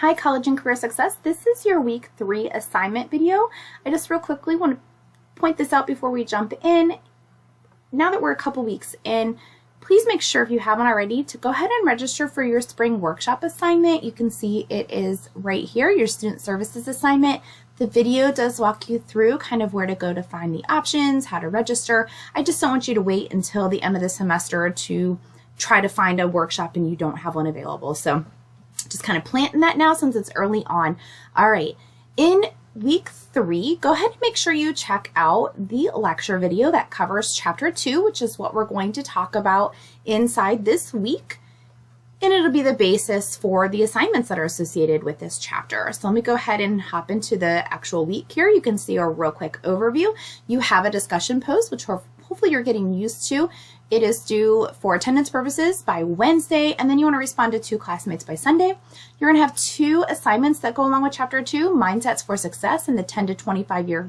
Hi, College and Career Success. This is your week 3 assignment video. I just real quickly want to point this out before we jump in. Now that we're a couple weeks in, please make sure if you haven't already to go ahead and register for your spring workshop assignment. You can see it is right here, your student services assignment. The video does walk you through kind of where to go to find the options, how to register. I just don't want you to wait until the end of the semester to try to find a workshop and you don't have one available. So just kind of planting that now since it's early on. All right, in week 3, go ahead and make sure you check out the lecture video that covers chapter 2, which is what we're going to talk about inside this week. And it'll be the basis for the assignments that are associated with this chapter. So let me go ahead and hop into the actual week here. You can see a real quick overview. You have a discussion post, which hopefully you're getting used to. It is due for attendance purposes by Wednesday, and then you want to respond to 2 classmates by Sunday. You're going to have 2 assignments that go along with chapter 2, Mindsets for Success in the 10 to 25 year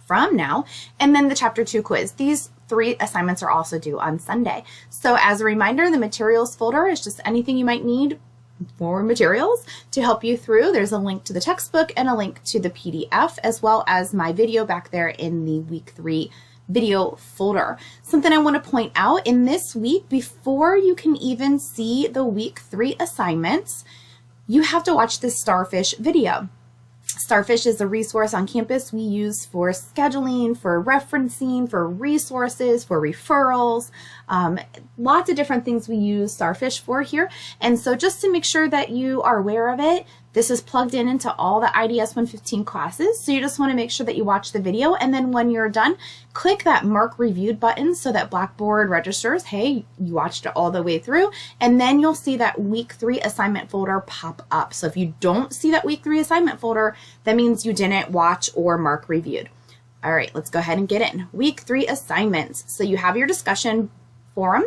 from now, and then the chapter 2 quiz. These 3 assignments are also due on Sunday. So as a reminder, the materials folder is just anything you might need for materials to help you through. There's a link to the textbook and a link to the PDF, as well as my video back there in the week 3 video folder. Something I want to point out in this week, before you can even see the week 3 assignments, you have to watch this Starfish video. Starfish is a resource on campus we use for scheduling, for referencing, for resources, for referrals, lots of different things we use Starfish for here. And so just to make sure that you are aware of it, this is plugged into all the IDS 115 classes. So you just want to make sure that you watch the video, and then when you're done, click that Mark Reviewed button so that Blackboard registers, hey, you watched it all the way through, and then you'll see that week 3 assignment folder pop up. So if you don't see that week 3 assignment folder, that means you didn't watch or Mark Reviewed. All right, let's go ahead and get in. Week 3 assignments. So you have your discussion forum.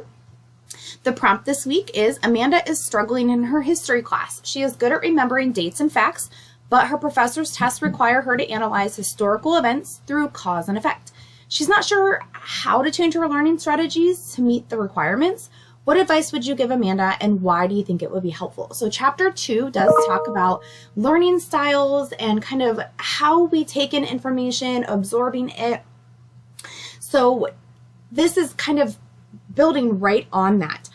The prompt this week is, Amanda is struggling in her history class. She is good at remembering dates and facts, but her professor's tests require her to analyze historical events through cause and effect. She's not sure how to change her learning strategies to meet the requirements. What advice would you give Amanda, and why do you think it would be helpful? So chapter 2 does talk about learning styles and kind of how we take in information, absorbing it. So this is kind of building right on that.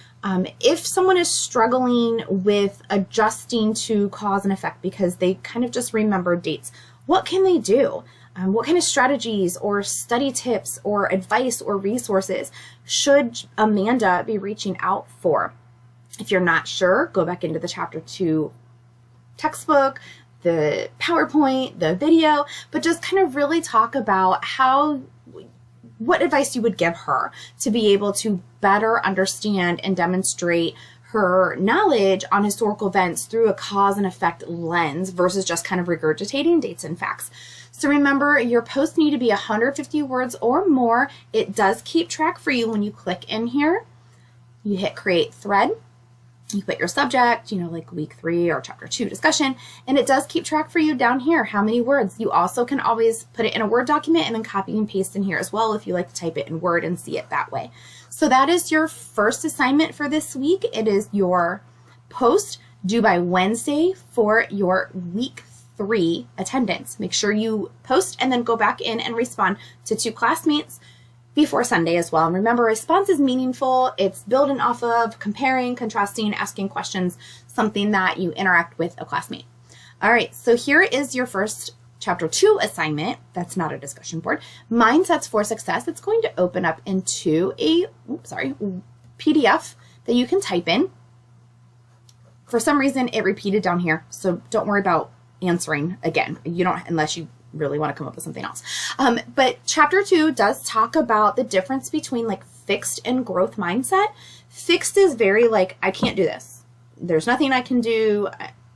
If someone is struggling with adjusting to cause and effect because they kind of just remember dates, what can they do? What kind of strategies or study tips or advice or resources should Amanda be reaching out for? If you're not sure, go back into the chapter 2 textbook, the PowerPoint, the video, but just kind of really talk about what advice you would give her to be able to better understand and demonstrate her knowledge on historical events through a cause and effect lens versus just kind of regurgitating dates and facts. So remember, your posts need to be 150 words or more. It does keep track for you when you click in here. You hit create thread. You put your subject, like week 3 or chapter 2 discussion, and it does keep track for you down here how many words. You also can always put it in a Word document and then copy and paste in here as well if you like to type it in Word and see it that way. So that is your first assignment for this week. It is your post due by Wednesday for your week 3 attendance. Make sure you post and then go back in and respond to 2 classmates before Sunday as well. And remember, response is meaningful. It's building off of comparing, contrasting, asking questions, something that you interact with a classmate. All right, so here is your first chapter 2 assignment. That's not a discussion board. Mindsets for Success. It's going to open up into a PDF that you can type in. For some reason, it repeated down here, so don't worry about answering again. You don't, unless you really want to come up with something else. But chapter 2 does talk about the difference between like fixed and growth mindset. Fixed is very like, I can't do this. There's nothing I can do.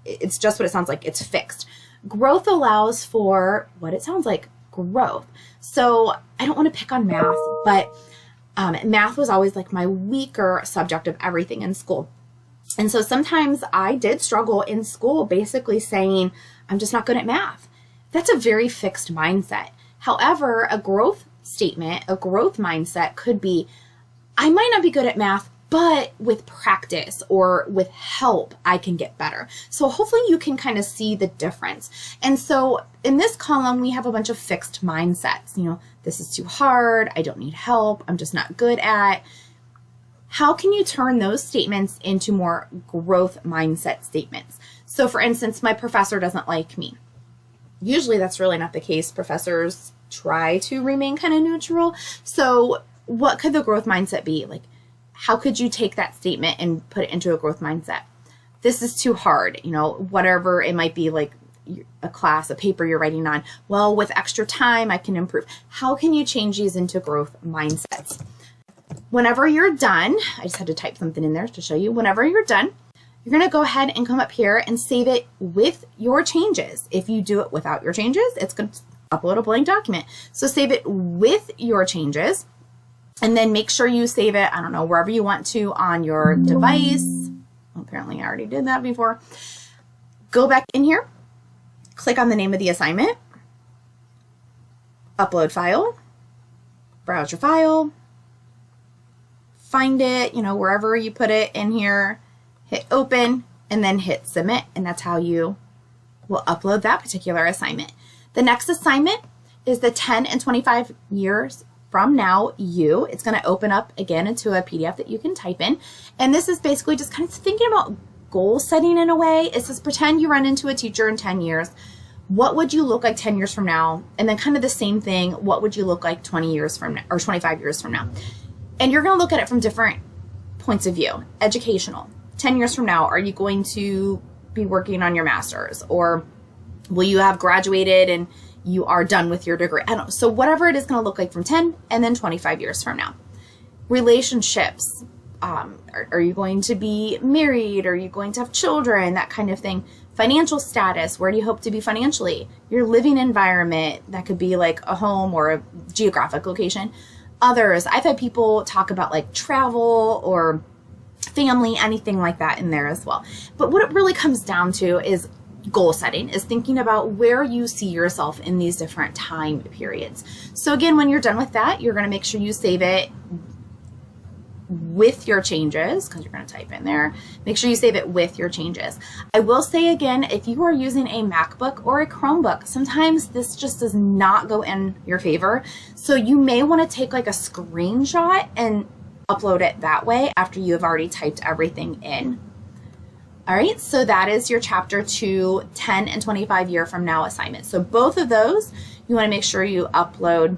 It's just what it sounds like. It's fixed. Growth allows for what it sounds like, growth. So I don't want to pick on math, but math was always like my weaker subject of everything in school. And so sometimes I did struggle in school basically saying, I'm just not good at math. That's a very fixed mindset. However, a growth statement, a growth mindset could be, I might not be good at math, but with practice or with help, I can get better. So hopefully you can kind of see the difference. And so in this column, we have a bunch of fixed mindsets. You know, this is too hard. I don't need help. I'm just not good at. How can you turn those statements into more growth mindset statements? So for instance, my professor doesn't like me. Usually that's really not the case. Professors try to remain kind of neutral. So what could the growth mindset be? Like, how could you take that statement and put it into a growth mindset? This is too hard, you know, whatever it might be, like a class, a paper you're writing on. Well, with extra time, I can improve. How can you change these into growth mindsets? Whenever you're done, I just had to type something in there to show you. Whenever you're done, you're going to go ahead and come up here and save it with your changes. If you do it without your changes, it's going to upload a blank document. So save it with your changes, and then make sure you save it, I don't know, wherever you want to on your device. Well, apparently I already did that before. Go back in here, click on the name of the assignment, upload file, browse your file, find it, you know, wherever you put it in here, hit open, and then hit submit. And that's how you will upload that particular assignment. The next assignment is the 10 and 25 years from now you. It's going to open up again into a PDF that you can type in. And this is basically just kind of thinking about goal setting in a way. It says, pretend you run into a teacher in 10 years. What would you look like 10 years from now? And then kind of the same thing, what would you look like 20 years from now or 25 years from now? And you're going to look at it from different points of view. Educational. 10 years from now, are you going to be working on your master's? Or will you have graduated and you are done with your degree? I don't know. So whatever it is going to look like from 10 and then 25 years from now. Relationships. Are you going to be married? Are you going to have children? That kind of thing. Financial status. Where do you hope to be financially? Your living environment. That could be like a home or a geographic location. Others. I've had people talk about like travel or family, anything like that in there as well. But what it really comes down to is goal setting, is thinking about where you see yourself in these different time periods. So again, when you're done with that, you're going to make sure you save it with your changes, because you're going to type in there. Make sure you save it with your changes. I will say again, if you are using a MacBook or a Chromebook, sometimes this just does not go in your favor. So you may want to take like a screenshot and upload it that way after you have already typed everything in. All right, so that is your chapter 2, 10 and 25 year from now assignment. So both of those, you want to make sure you upload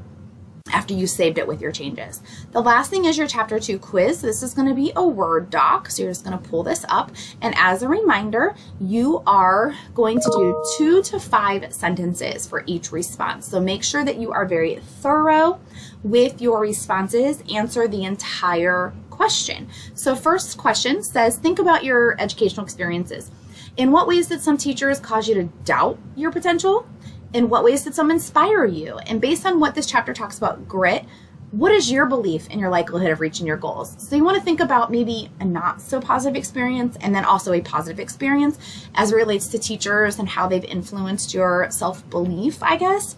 after you saved it with your changes. The last thing is your chapter 2 quiz. This is going to be a Word doc. So you're just going to pull this up. And as a reminder, you are going to do 2 to 5 sentences for each response. So make sure that you are very thorough with your responses. Answer the entire question. So first question says, think about your educational experiences. In what ways did some teachers cause you to doubt your potential? In what ways did some inspire you? And based on what this chapter talks about grit, what is your belief in your likelihood of reaching your goals? So you want to think about maybe a not so positive experience and then also a positive experience as it relates to teachers and how they've influenced your self-belief, I guess.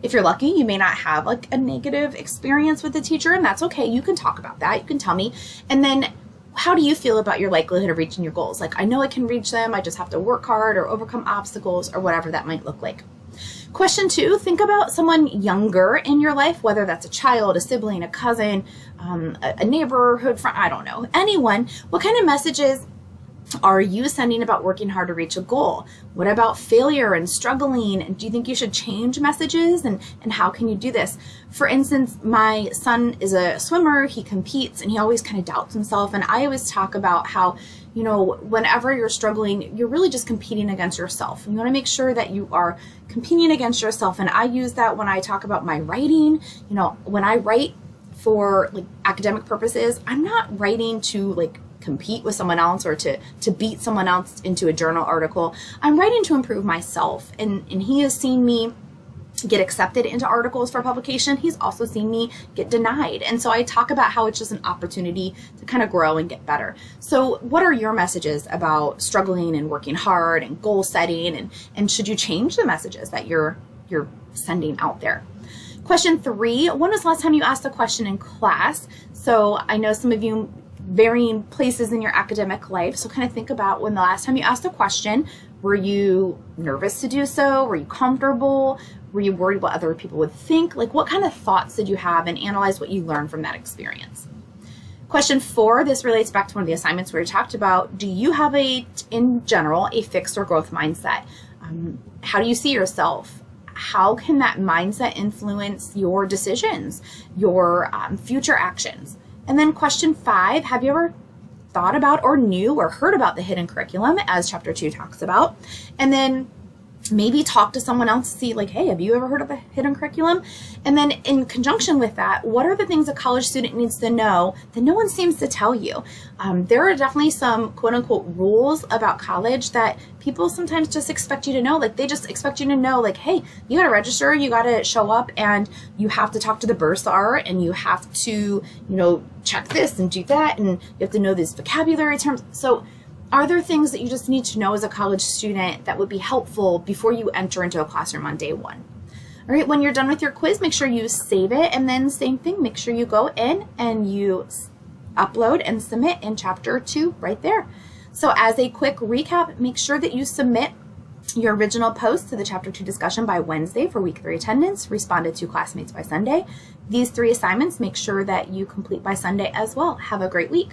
If you're lucky, you may not have like a negative experience with the teacher, and that's okay. You can talk about that. You can tell me. And then how do you feel about your likelihood of reaching your goals? Like, I know I can reach them. I just have to work hard or overcome obstacles or whatever that might look like. Question 2, think about someone younger in your life, whether that's a child, a sibling, a cousin, a neighborhood friend, I don't know, anyone. What kind of messages are you sending about working hard to reach a goal? What about failure and struggling? Do you think you should change messages? And how can you do this? For instance, my son is a swimmer. He competes and he always kind of doubts himself. And I always talk about how, you know, whenever you're struggling, you're really just competing against yourself. You want to make sure that you are competing against yourself. And I use that when I talk about my writing. You know, when I write for like academic purposes, I'm not writing to like compete with someone else or to beat someone else into a journal article. I'm writing to improve myself. And he has seen me get accepted into articles for publication. He's also seen me get denied. And so I talk about how it's just an opportunity to kind of grow and get better. So what are your messages about struggling and working hard and goal setting? And should you change the messages that you're sending out there? Question 3, when was the last time you asked a question in class? So I know some of you varying places in your academic life, so kind of think about when the last time you asked a question. Were you nervous to do so? Were you comfortable? Were you worried what other people would think? Like, what kind of thoughts did you have, and analyze what you learned from that experience? Question 4, this relates back to one of the assignments where we talked about, do you have in general, a fixed or growth mindset? How do you see yourself? How can that mindset influence your decisions, your future actions? And then question 5, have you ever thought about or knew or heard about the hidden curriculum, as chapter 2 talks about? And then maybe talk to someone else to see, like, hey, have you ever heard of the hidden curriculum? And then in conjunction with that, what are the things a college student needs to know that no one seems to tell you? There are definitely some quote unquote rules about college that people sometimes just expect you to know. Like, they just expect you to know, like, hey, you gotta register, you gotta show up, and you have to talk to the bursar, and you have to, check this and do that, and you have to know these vocabulary terms. So are there things that you just need to know as a college student that would be helpful before you enter into a classroom on day 1? All right, when you're done with your quiz, make sure you save it, and then same thing, make sure you go in and you upload and submit in chapter 2 right there. So as a quick recap, make sure that you submit your original post to the chapter 2 discussion by Wednesday for week 3 attendance, responded to classmates by Sunday. These 3 assignments, make sure that you complete by Sunday as well. Have a great week.